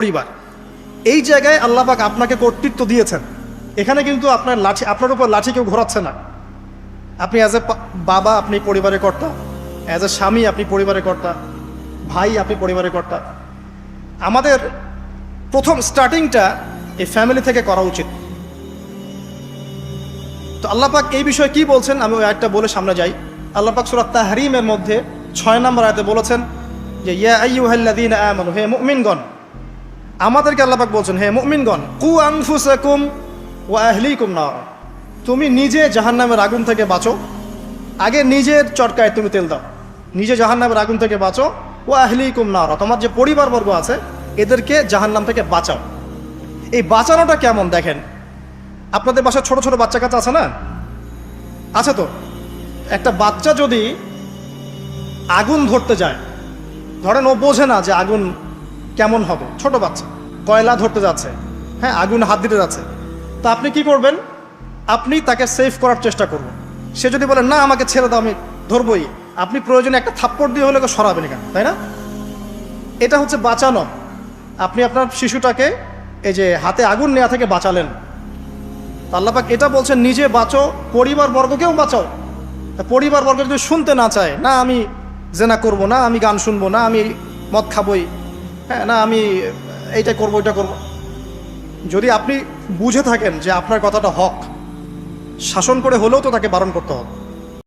পরিবার। এই জায়গায় আল্লাহ পাক আপনাকে কর্তৃত্ব দিয়েছেন। এখানে কিন্তু আপনার উপর লাঠি কেউ ঘোরাচ্ছে না। আপনি অ্যাজ এ বাবা আপনি পরিবারের কর্তা, অ্যাজ এ স্বামী আপনি পরিবারের কর্তা, ভাই আপনি পরিবারের কর্তা। আমাদের প্রথম স্টার্টিংটা এই ফ্যামিলি থেকে করা উচিত। তো আল্লাহ পাক এই বিষয়ে কি বলছেন আমি ওই আয়াতটা বলে সামনে যাই। আল্লাহ পাক সূরা তাহরিমের মধ্যে 6 নম্বর আয়াতে বলেছেন যে ইয়া আইয়ুহাল্লাযীনা আমানু, হে মুমিনগণ। আমাদেরকে আল্লাহ পাক বলছেন হে মুমিনগণ, কু আনফুসাকুম ওয়া আহলিকুম নার, তুমি নিজে জাহান্নামের আগুন থেকে বাঁচো। আগে নিজের চরকায় তুমি তেল দাও, নিজে জাহান্নামের আগুন থেকে বাঁচো। ওয়া আহলিকুম নার, তোমার যে পরিবারবর্গ আছে এদেরকে জাহান্নাম থেকে বাঁচাও। এই বাঁচানোটা কেমন দেখেন, আপনাদের বাসায় ছোট ছোট বাচ্চা কাচ্চা আছে না? আছে তো। একটা বাচ্চা যদি আগুন ধরতে যায়, ধরেন ও বোঝে না যে আগুন কেমন হবে, ছোট বাচ্চা কয়লা ধরতে যাচ্ছে, হ্যাঁ আগুন হাত দিতে যাচ্ছে, তো আপনি কি করবেন? আপনি তাকে সেভ করার চেষ্টা করবেন। সে যদি বলে না আমাকে ছেড়ে দাও আমি ধরবই, আপনি প্রয়োজনে একটা থাপ্পড় দিয়ে হলে সরাবেন কেন, তাই না? এটা হচ্ছে বাঁচানো। আপনি আপনার শিশুটাকে এই যে হাতে আগুন নেওয়া থেকে বাঁচালেন। আল্লাহ পাক এটা বলছেন নিজে বাঁচো, পরিবার বর্গকেও বাঁচাও। পরিবার বর্গ যদি শুনতে না চায়, না আমি জেনা করব, না আমি গান শুনবো, না আমি মদ খাবই, হ্যাঁ না আমি এইটা করবো ওইটা করবো, যদি আপনি বুঝে থাকেন যে আপনার কথাটা হক, শাসন করে হলেও তো তাকে বারণ করতে হবে।